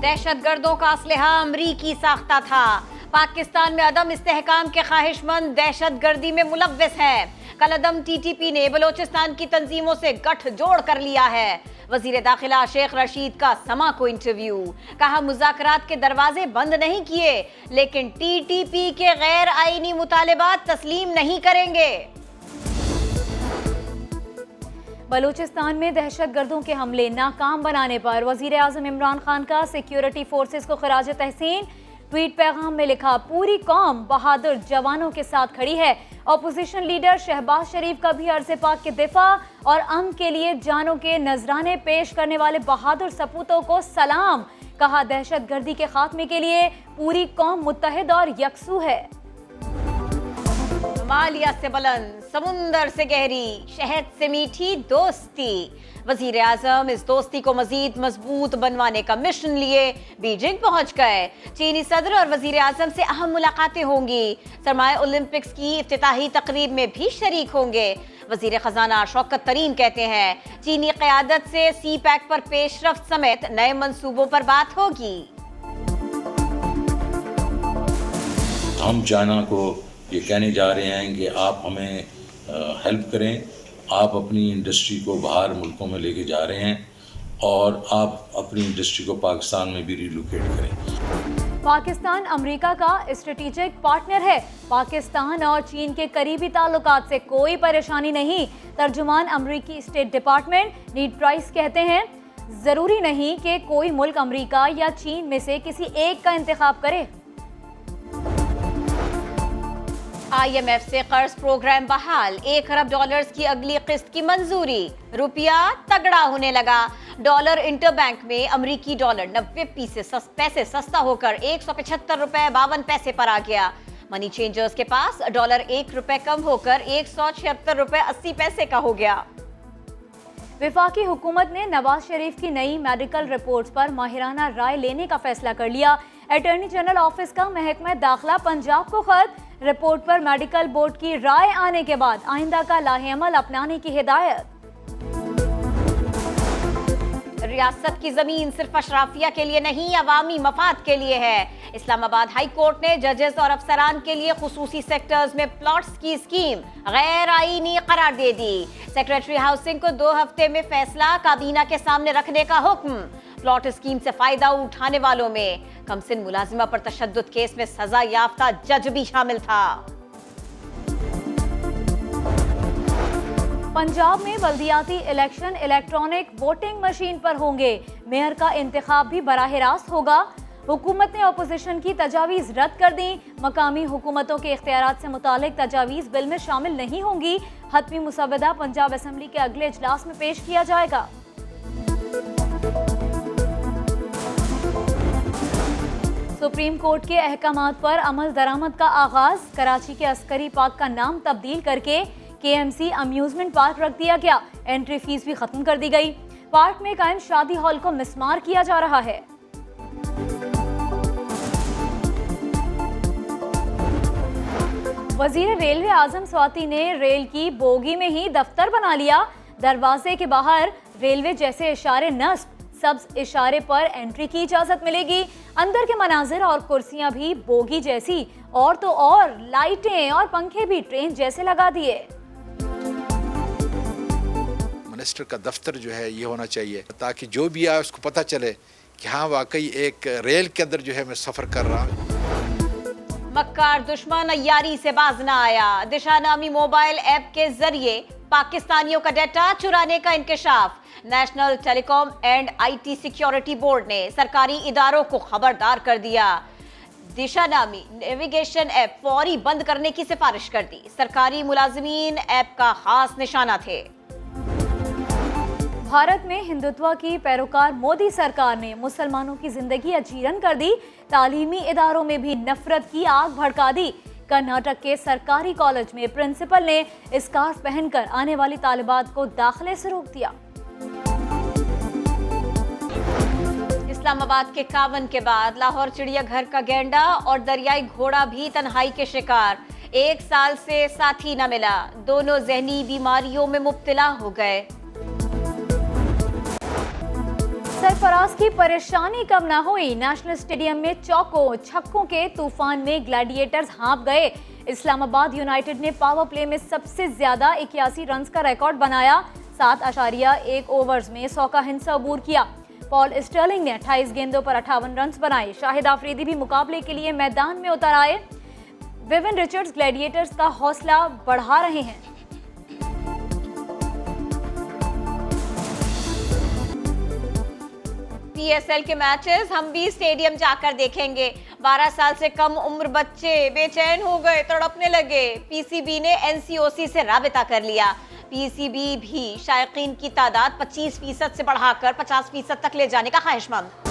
दहशतगर्दों का असलहा अमरीकी साख्ता था। पाकिस्तान में अदम इस्तेहकाम के ख्वाहिशमंद दहशतगर्दी में मुलव्विस हैं। कलअदम टीटीपी ने बलोचिस्तान की तंजीमों से गठजोड़ कर लिया है। वजीर दाखिला शेख रशीद का समा को इंटरव्यू, कहा मुज़ाकरात के दरवाजे बंद नहीं किए लेकिन टीटीपी के गैर आईनी मुतालिबात तस्लीम नहीं करेंगे। बलूचिस्तान में दहशतगर्दों के हमले नाकाम बनाने पर वजीर आजम इमरान खान का सिक्योरिटी फोर्सेस को खराज तहसीन। ट्वीट पैगाम में लिखा, पूरी कौम बहादुर जवानों के साथ खड़ी है। अपोजिशन लीडर शहबाज शरीफ का भी अर्ज़ पाक के दिफा और अमन के लिए जानों के नजराने पेश करने वाले बहादुर सपूतों को सलाम। कहा, दहशतगर्दी के खात्मे के लिए पूरी कौम मुत्तहिद और यकसू है। हिमालय से बुलंद, समुंदर से गहरी, शहद से मीठी दोस्ती। वजीर आजम इस दोस्ती को मजीद मजबूत बनवाने का मिशन लिए बीजिंग पहुंच गए। चीनी सदर और वजीर आजम से अहम मुलाकातें होंगी। सरमाया ओलंपिक्स की इफ्तिताही तकरीब में भी शरीक होंगे। वजीर खजाना शौकत तरीन कहते हैं, चीनी क़यादत से सी पैक पर पेशरफ्त समेत नए मंसूबों पर बात होगी। हम चाइना को ये कहने जा रहे हैं कि आप हमें हेल्प करें, आप अपनी इंडस्ट्री को बाहर मुल्कों में लेके जा रहे हैं और आप अपनी इंडस्ट्री को पाकिस्तान में भी रिलोकेट करें। पाकिस्तान अमेरिका का स्ट्रेटेजिक पार्टनर है। पाकिस्तान और चीन के करीबी ताल्लुकात से कोई परेशानी नहीं। तर्जुमान अमेरिकी स्टेट डिपार्टमेंट नीड प्राइस कहते हैं, जरूरी नहीं कि कोई मुल्क अमेरिका या चीन में से किसी एक का इंतखाब करे। IMF से कर्ज प्रोग्राम बहाल, $1 अरब की अगली किस्त की मंजूरी। रुपया तगड़ा होने लगा। डॉलर इंटरबैंक में अमरीकी डॉलर 90 पैसे सस्ता होकर ₹175.52 पर आ गया। मनी चेंजर्स के पास डॉलर ₹1 कम होकर ₹176.80 का हो गया। वफाकी हुकूमत ने नवाज शरीफ की नई मेडिकल रिपोर्ट्स पर माहिराना राय लेने का फैसला कर लिया। अटॉर्नी जनरल ऑफिस का महकमा दाखिला पंजाब को खत, रिपोर्ट पर मेडिकल बोर्ड की राय आने के बाद आइंदा का लाहेअमल अपनाने की हिदायत। रियासत की जमीन सिर्फ अशराफिया के लिए नहीं, अवामी मफाद के लिए है। इस्लामाबाद हाई कोर्ट ने जजेस और अफसरान के लिए खुसूसी सेक्टर्स में प्लॉट्स की स्कीम गैर आईनी करार दे दी। सेक्रेटरी हाउसिंग को 2 हफ्ते में फैसला काबीना के सामने रखने का हुक्म। प्लॉट स्कीम से फायदा उठाने वालों में कमसिन मुलाजिमा पर तशद्दुद केस में सजा याफ्ता जज भी शामिल था। पंजाब में बल्दियाती इलेक्शन इलेक्ट्रॉनिक वोटिंग मशीन पर होंगे। मेयर का इंतखाब भी बराह रास्त होगा। हुकूमत ने अपोजिशन की तजावीज़ रद्द कर दी। मकामी हुकूमतों के इख्तियारात से मुतालिक तजावीज़ बिल में शामिल नहीं होंगी। हतमी मुसवदा पंजाब असम्बली के अगले इजलास में पेश किया जाएगा। सुप्रीम कोर्ट के अहकामात पर अमल दरामद का आगाज। कराची के अस्करी पार्क का नाम तब्दील करके KMC अम्यूजमेंट पार्क रख दिया गया। एंट्री फीस भी खत्म कर दी गई। पार्क में कायम शादी हॉल को मिसमार किया जा रहा है। वजीर रेलवे आजम स्वाति ने रेल की बोगी में ही दफ्तर बना लिया। दरवाजे के बाहर रेलवे जैसे इशारे नस्ब, सब्ज इशारे पर एंट्री की इजाजत मिलेगी। अंदर के मनाजिर और कुर्सियां भी बोगी जैसी, और तो और लाइटें और पंखे भी ट्रेन जैसे लगा दिए। मिनिस्टर का दफ्तर जो है ये होना चाहिए ताकि जो भी आए उसको पता चले कि हाँ वाकई एक रेल के अंदर जो है मैं सफर कर रहा हूँ। मक्कार दुश्मन अय्यारी से बाज न आया। दिशा नामी मोबाइल ऐप के जरिए पाकिस्तानियों का डाटा चुराने का इंकशाफ। National telecom and IT security board ने सरकारी इदारों को खबरदार कर दिया। दिशा नामी नेविगेशन ऐप फौरी बंद करने की सिफारिश कर दी। सरकारी मुलाजिमीन ऐप का खास निशाना थे। भारत में हिंदुत्व की पैरोकार मोदी सरकार ने मुसलमानों की जिंदगी अजीरन कर दी। तालीमी इदारों में भी नफरत की आग भड़का दी। कर्नाटक के सरकारी कॉलेज में प्रिंसिपल ने स्कार्फ पहनकर आने वाली तालिबात को दाखिले से रोक दिया। इस्लामाबाद के कावन के बाद लाहौर चिड़ियाघर का गैंडा और दरियाई घोड़ा भी तन्हाई के शिकार। 1 साल से साथी न मिला, दोनों जहनी बीमारियों में मुब्तला हो गए। सरफराज की परेशानी कम ना हुई। नेशनल स्टेडियम में चौकों छक्कों के तूफान में ग्लैडिएटर्स हाँप गए। इस्लामाबाद यूनाइटेड ने पावर प्ले में सबसे ज्यादा 81 रन का रिकॉर्ड बनाया। 7.1 ओवर्स में 100 का हिस्सा अबूर किया। पॉल स्टर्लिंग ने 28 गेंदों पर 58 रन बनाए। शाहिद आफरीदी भी मुकाबले के लिए मैदान में उतर आए। विविन रिचर्ड्स ग्लैडिएटर्स का हौसला बढ़ा रहे हैं। पीएसएल के मैचेस हम भी स्टेडियम जाकर देखेंगे। 12 साल से कम उम्र बच्चे बेचैन हो गए, तड़पने लगे। पीसीबी ने एनसीओसी से राबिता कर लिया। पीसीबी भी शायकीन की तादाद 25% से बढ़ाकर 50% तक ले जाने का ख्वाहिशमंद।